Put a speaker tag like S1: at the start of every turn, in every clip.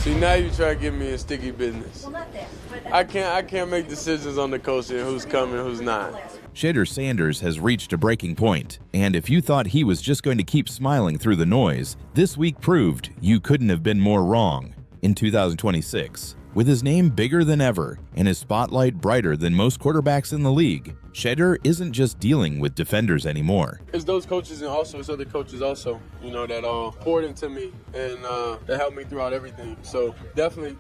S1: See, now you try to get me in sticky business.
S2: Well, not that, but
S1: I can't make decisions on the coach and who's coming, who's not.
S3: Shedeur Sanders has reached a breaking point, and if you thought he was just going to keep smiling through the noise, this week proved you couldn't have been more wrong. In 2026, with his name bigger than ever and his spotlight brighter than most quarterbacks in the league, Shedeur isn't just dealing with defenders anymore.
S1: It's those coaches and also it's other coaches also, that poured into me and that helped me throughout everything. So definitely,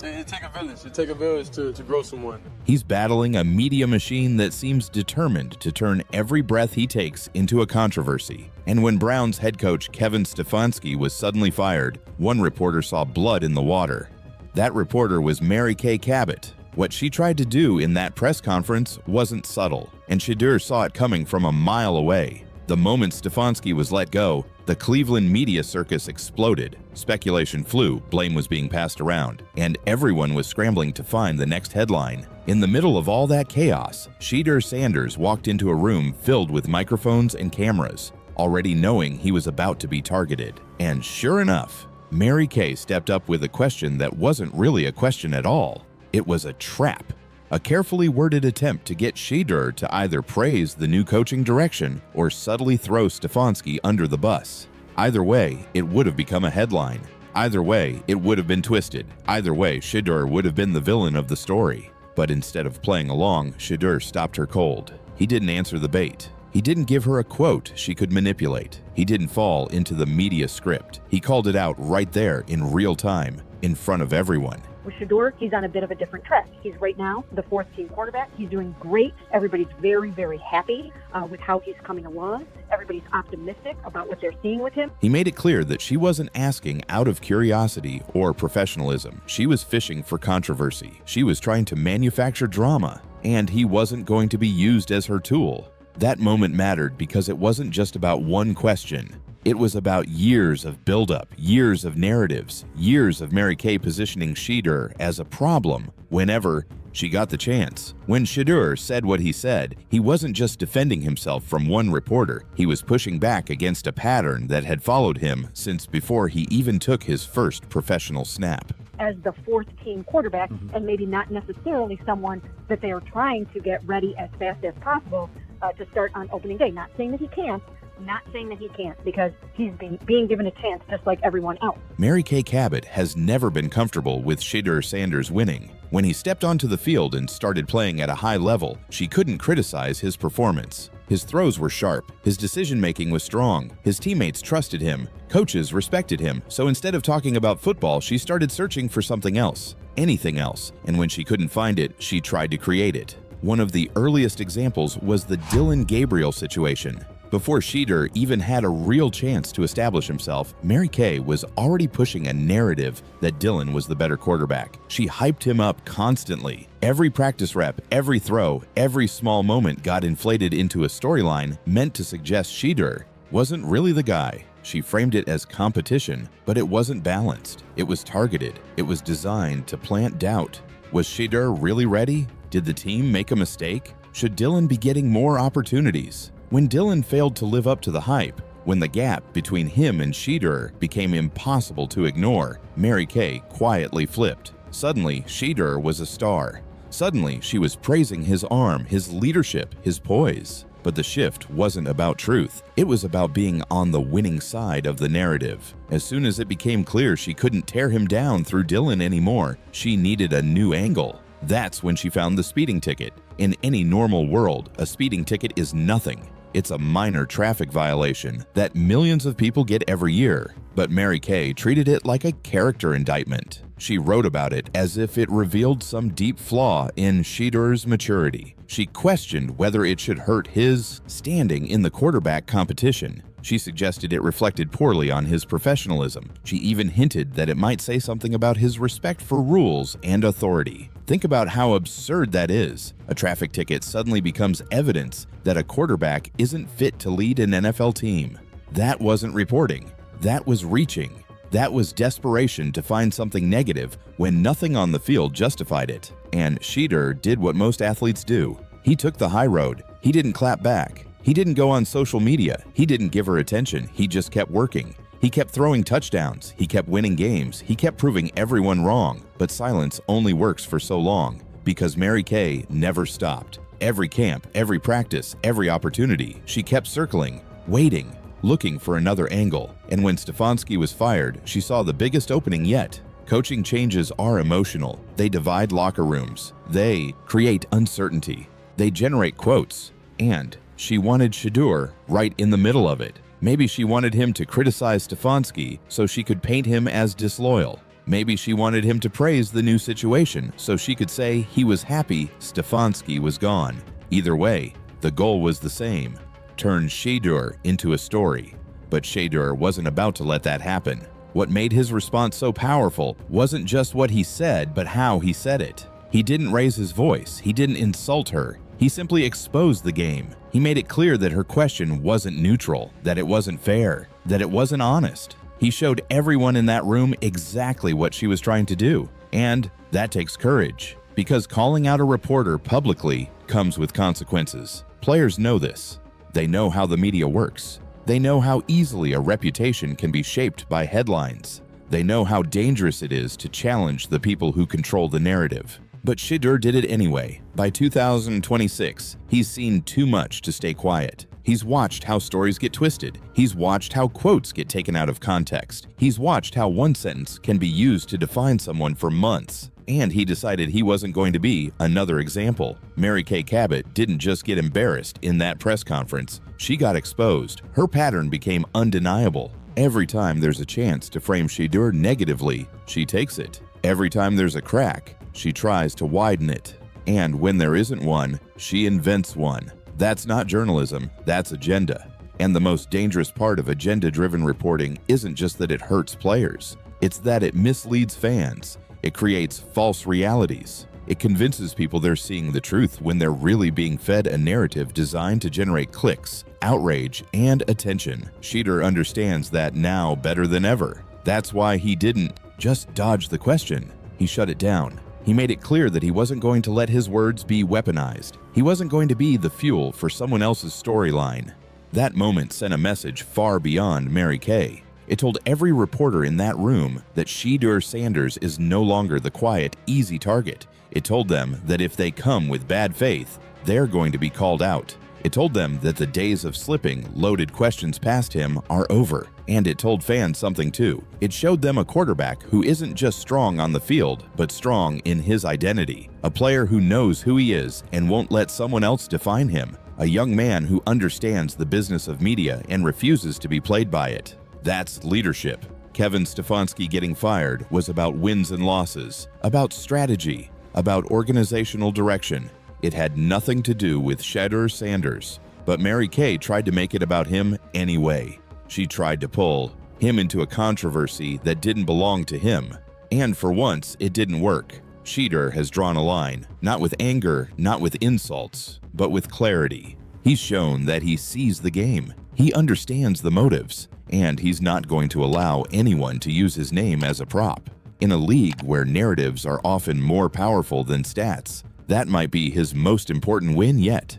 S1: it take a village. It take a village to grow someone.
S3: He's battling a media machine that seems determined to turn every breath he takes into a controversy. And when Browns head coach Kevin Stefanski was suddenly fired, one reporter saw blood in the water. That reporter was Mary Kay Cabot. What she tried to do in that press conference wasn't subtle, and Shedeur saw it coming from a mile away. The moment Stefanski was let go, the Cleveland media circus exploded. Speculation flew, blame was being passed around, and everyone was scrambling to find the next headline. In the middle of all that chaos, Shedeur Sanders walked into a room filled with microphones and cameras, already knowing he was about to be targeted. And sure enough, Mary Kay stepped up with a question that wasn't really a question at all. It was a trap, a carefully worded attempt to get Shedeur to either praise the new coaching direction or subtly throw Stefanski under the bus. Either way, it would have become a headline. Either way, it would have been twisted. Either way, Shedeur would have been the villain of the story. But instead of playing along, Shedeur stopped her cold. He didn't answer the bait. He didn't give her a quote she could manipulate. He didn't fall into the media script. He called it out right there in real time, in front of everyone.
S2: with Shedeur, he's on a bit of a different track. He's right now the fourth team quarterback. He's doing great. Everybody's very, very happy with how he's coming along. Everybody's optimistic about what they're seeing with him.
S3: He made it clear that she wasn't asking out of curiosity or professionalism. She was fishing for controversy. She was trying to manufacture drama, and he wasn't going to be used as her tool. That moment mattered because it wasn't just about one question. It was about years of buildup, years of narratives, years of Mary Kay positioning Shedeur as a problem whenever she got the chance. When Shedeur said what he said, he wasn't just defending himself from one reporter. He was pushing back against a pattern that had followed him since before he even took his first professional snap.
S2: As the fourth team quarterback, and maybe not necessarily someone that they are trying to get ready as fast as possible to start on opening day. Not saying that he can't, because he's being given a chance just like everyone else.
S3: Mary Kay Cabot has never been comfortable with Shedeur Sanders winning. When he stepped onto the field and started playing at a high level, she couldn't criticize his performance. His throws were sharp, his decision-making was strong, his teammates trusted him, coaches respected him, so instead of talking about football, she started searching for something else, anything else, and when she couldn't find it, she tried to create it. One of the earliest examples was the Gabriel situation. Before Shedeur even had a real chance to establish himself, Mary Kay was already pushing a narrative that Dylan was the better quarterback. She hyped him up constantly. Every practice rep, every throw, every small moment got inflated into a storyline meant to suggest Shedeur wasn't really the guy. She framed it as competition, but it wasn't balanced. It was targeted. It was designed to plant doubt. Was Shedeur really ready? Did the team make a mistake? Should Dylan be getting more opportunities? When Dylan failed to live up to the hype, when the gap between him and Shedeur became impossible to ignore, Mary Kay quietly flipped. Suddenly, Shedeur was a star. Suddenly, she was praising his arm, his leadership, his poise. But the shift wasn't about truth. It was about being on the winning side of the narrative. As soon as it became clear she couldn't tear him down through Dylan anymore, she needed a new angle. That's when she found the speeding ticket. In any normal world, a speeding ticket is nothing. It's a minor traffic violation that millions of people get every year. But Mary Kay treated it like a character indictment. She wrote about it as if it revealed some deep flaw in Shedeur's maturity. She questioned whether it should hurt his standing in the quarterback competition. She suggested it reflected poorly on his professionalism. She even hinted that it might say something about his respect for rules and authority. Think about how absurd that is. A traffic ticket suddenly becomes evidence that a quarterback isn't fit to lead an NFL team. That wasn't reporting. That was reaching. That was desperation to find something negative when nothing on the field justified it. And Shedeur did what most athletes do. He took the high road. He didn't clap back. He didn't go on social media. He didn't give her attention. He just kept working. He kept throwing touchdowns, he kept winning games, he kept proving everyone wrong, but silence only works for so long, because Mary Kay never stopped. Every camp, every practice, every opportunity, she kept circling, waiting, looking for another angle. And when Stefanski was fired, she saw the biggest opening yet. Coaching changes are emotional. They divide locker rooms. They create uncertainty. They generate quotes. And she wanted Shedeur right in the middle of it. Maybe she wanted him to criticize Stefanski so she could paint him as disloyal. Maybe she wanted him to praise the new situation so she could say he was happy Stefanski was gone. Either way, the goal was the same: turn Shedeur into a story. But Shedeur wasn't about to let that happen. What made his response so powerful wasn't just what he said, but how he said it. He didn't raise his voice. He didn't insult her. He simply exposed the game. He made it clear that her question wasn't neutral, that it wasn't fair, that it wasn't honest. He showed everyone in that room exactly what she was trying to do. And that takes courage, because calling out a reporter publicly comes with consequences. Players know this. They know how the media works. They know how easily a reputation can be shaped by headlines. They know how dangerous it is to challenge the people who control the narrative. But Shedeur did it anyway. By 2026, he's seen too much to stay quiet. He's watched how stories get twisted. He's watched how quotes get taken out of context. He's watched how one sentence can be used to define someone for months. And he decided he wasn't going to be another example. Mary Kay Cabot didn't just get embarrassed in that press conference. She got exposed. Her pattern became undeniable. Every time there's a chance to frame Shedeur negatively, she takes it. Every time there's a crack, she tries to widen it. And when there isn't one, she invents one. That's not journalism, that's agenda. And the most dangerous part of agenda-driven reporting isn't just that it hurts players. It's that it misleads fans. It creates false realities. It convinces people they're seeing the truth when they're really being fed a narrative designed to generate clicks, outrage, and attention. Shedeur understands that now better than ever. That's why he didn't just dodge the question. He shut it down. He made it clear that he wasn't going to let his words be weaponized. He wasn't going to be the fuel for someone else's storyline. That moment sent a message far beyond Mary Kay. It told every reporter in that room that Shedeur Sanders is no longer the quiet, easy target. It told them that if they come with bad faith, they're going to be called out. It told them that the days of slipping loaded questions past him are over. And it told fans something too. It showed them a quarterback who isn't just strong on the field, but strong in his identity. A player who knows who he is and won't let someone else define him. A young man who understands the business of media and refuses to be played by it. That's leadership. Kevin Stefanski getting fired was about wins and losses, about strategy, about organizational direction. It had nothing to do with Shedeur Sanders, but Mary Kay tried to make it about him anyway. She tried to pull him into a controversy that didn't belong to him. And for once, it didn't work. Shedeur has drawn a line, not with anger, not with insults, but with clarity. He's shown that he sees the game. He understands the motives, and he's not going to allow anyone to use his name as a prop. In a league where narratives are often more powerful than stats, that might be his most important win yet.